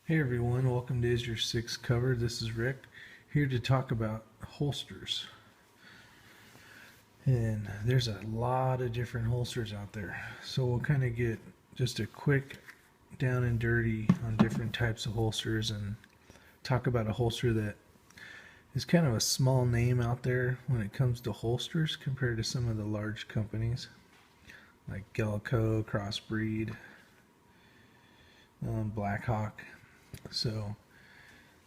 Hey everyone, welcome to Is Your Six Covered. This is Rick, here to talk about holsters. And there's a lot of different holsters out there. So we'll kind of get just a quick down and dirty on different types of holsters and talk about a holster that is kind of a small name out there when it comes to holsters compared to some of the large companies like Gelco, Crossbreed, Blackhawk. So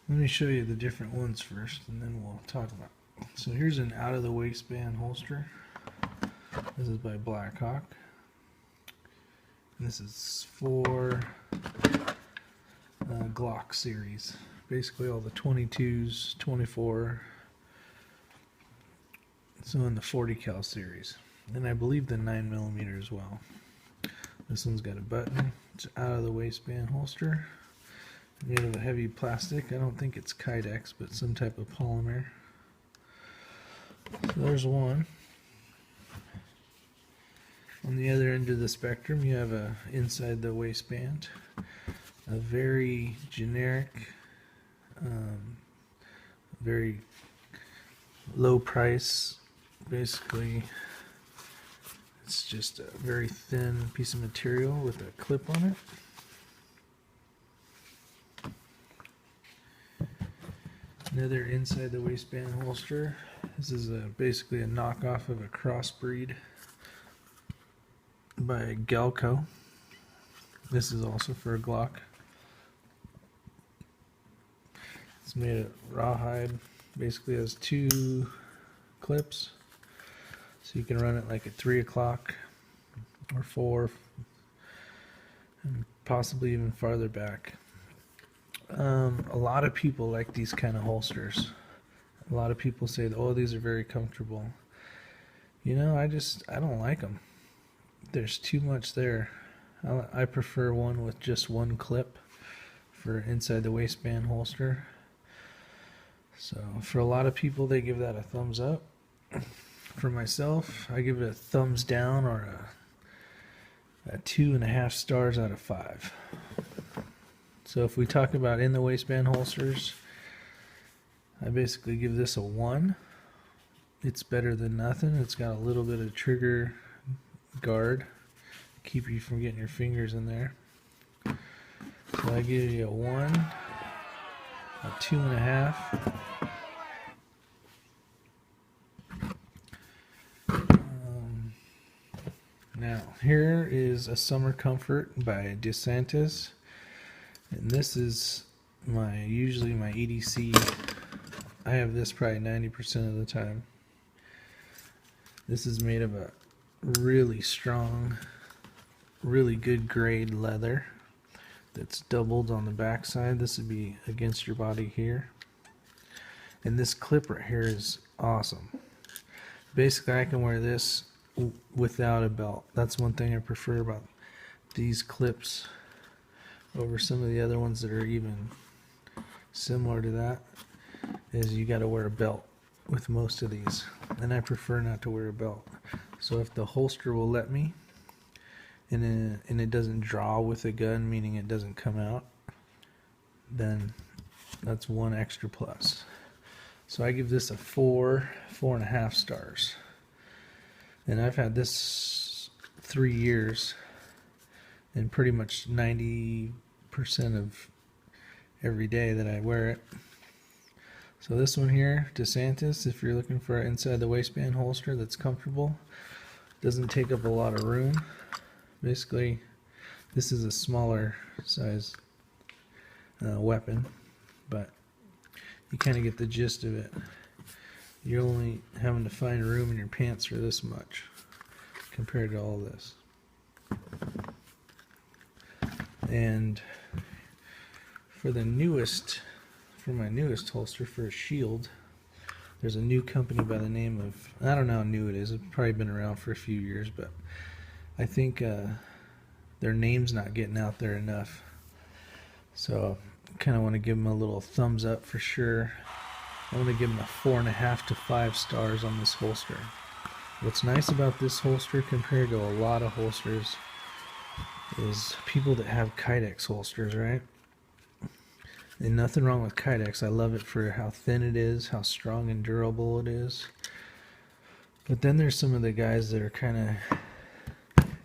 let me show you the different ones first and then we'll talk about it. So here's an out of the waistband holster. This is by Blackhawk. This is for Glock series. Basically all the 22s, 24, so in the 40 cal series. And I believe the 9mm as well. This one's got a button. It's out of the waistband holster. Made of a heavy plastic. I don't think it's Kydex, but some type of polymer. So there's one. On the other end of the spectrum, you have a inside the waistband, a very generic, very low price. Basically, it's just a very thin piece of material with a clip on it. Another inside the waistband holster. This is basically a knockoff of a Crossbreed by Gelco. This is also for a Glock. It's made of rawhide. Basically has two clips, so you can run it like at 3 o'clock or 4, and possibly even farther back. A lot of people like these kind of holsters. A lot of people say, oh, these are very comfortable. You know, I don't like them. There's too much there. I prefer one with just one clip for inside the waistband holster. So for a lot of people, they give that a thumbs up. For myself, I give it a thumbs down or a 2.5 stars out of 5. So if we talk about in the waistband holsters, I basically give this a 1. It's better than nothing. It's got a little bit of trigger guard, keep you from getting your fingers in there. So I give you a 1, a 2.5. Now here is a Summer Comfort by DeSantis. And this is usually my EDC. I have this probably 90% of the time. This is made of a really strong, really good grade leather that's doubled on the back side. This would be against your body here. And this clip right here is awesome. Basically, I can wear this without a belt. That's one thing I prefer about these clips over some of the other ones that are even similar to that, is you got to wear a belt with most of these, and I prefer not to wear a belt. So if the holster will let me, and it doesn't draw with a gun, meaning it doesn't come out, then that's one extra plus. So I give this a 4.5 stars, and I've had this 3 years, and pretty much 90% of every day that I wear it. So this one here, DeSantis, if you're looking for an inside the waistband holster that's comfortable, doesn't take up a lot of room. Basically, this is a smaller size weapon, but you kind of get the gist of it. You're only having to find room in your pants for this much compared to all this. And for my newest holster for a shield, there's a new company by the name of, I don't know how new it is, it's probably been around for a few years, but I think their name's not getting out there enough. So I kind of want to give them a little thumbs up for sure. I want to give them a 4.5 to 5 stars on this holster. What's nice about this holster compared to a lot of holsters is people that have Kydex holsters, right? And nothing wrong with Kydex. I love it for how thin it is, how strong and durable it is. But then there's some of the guys that are kind of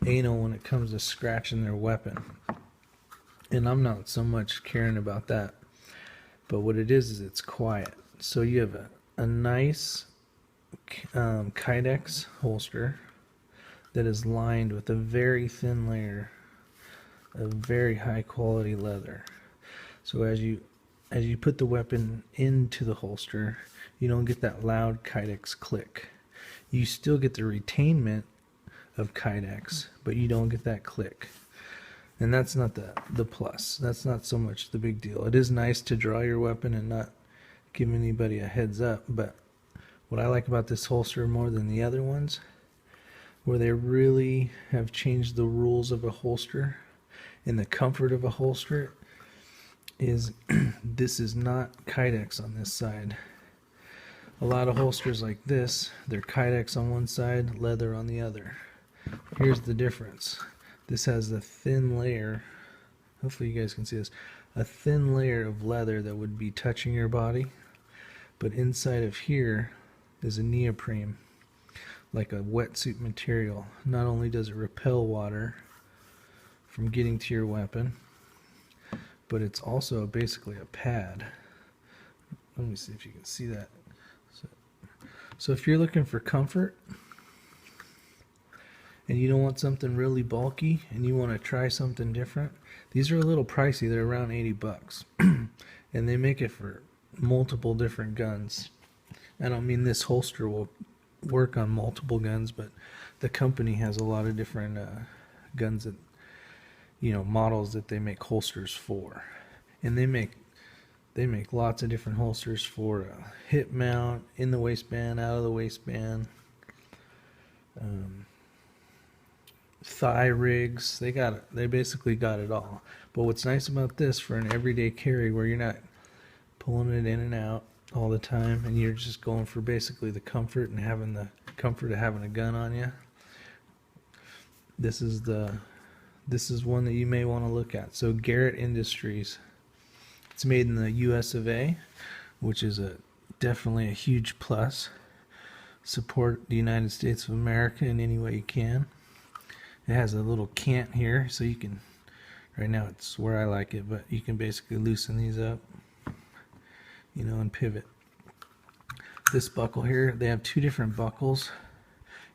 anal when it comes to scratching their weapon. And I'm not so much caring about that. But what it is it's quiet. So you have a nice Kydex holster that is lined with a very thin layer of very high quality leather. So as you put the weapon into the holster, you don't get that loud Kydex click. You still get the retainment of Kydex, but you don't get that click. And that's not the plus. That's not so much the big deal. It is nice to draw your weapon and not give anybody a heads up, but what I like about this holster more than the other ones, where they really have changed the rules of a holster and the comfort of a holster, is this is not Kydex on this side. A lot of holsters like this, they're Kydex on one side, leather on the other. Here's the difference. This has a thin layer, hopefully you guys can see this, a thin layer of leather that would be touching your body, but inside of here is a neoprene, like a wetsuit material. Not only does it repel water from getting to your weapon, but it's also basically a pad. Let me see if you can see that. So if you're looking for comfort and you don't want something really bulky and you want to try something different, these are a little pricey. They're around 80 bucks. And they make it for multiple different guns. I don't mean this holster will work on multiple guns, but the company has a lot of different guns that, you know, models that they make holsters for. And they make lots of different holsters for hip mount, in the waistband, out of the waistband, thigh rigs. They basically got it all. But what's nice about this for an everyday carry, where you're not pulling it in and out all the time, and you're just going for basically the comfort and having the comfort of having a gun on you, this is one that you may want to look at. So Garrett Industries. It's made in the US of A, which is definitely a huge plus. Support the United States of America in any way you can. It has a little cant here, so you can, right now it's where I like it, but you can basically loosen these up, you know, and pivot. This buckle here, they have two different buckles.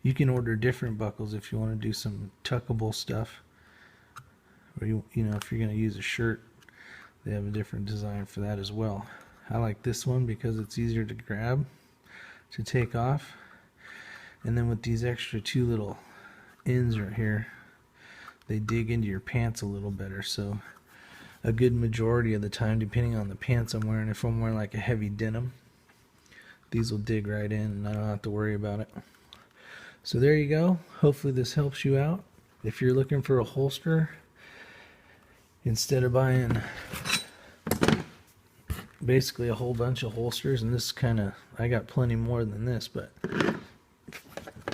You can order different buckles if you want to do some tuckable stuff, or you know, if you're going to use a shirt, they have a different design for that as well. I like this one because it's easier to grab, to take off, and then with these extra two little ends right here, they dig into your pants a little better. So a good majority of the time, depending on the pants I'm wearing, if I'm wearing like a heavy denim, these will dig right in and I don't have to worry about it. So there you go. Hopefully this helps you out. If you're looking for a holster, instead of buying basically a whole bunch of holsters, and this I got plenty more than this, but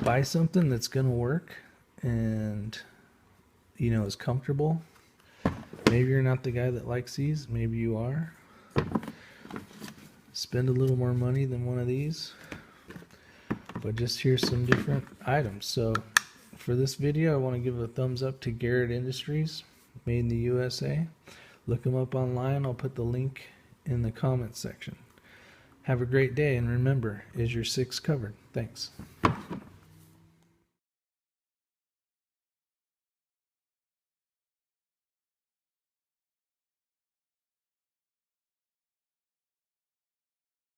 buy something that's gonna work and, you know, is comfortable. Maybe you're not the guy that likes these, maybe you are. Spend a little more money than one of these, but just here's some different items. So for this video, I want to give a thumbs up to Garrett Industries, made in the USA. Look them up online. I'll put the link in the comments section. Have a great day, and remember, is your 6 covered? Thanks.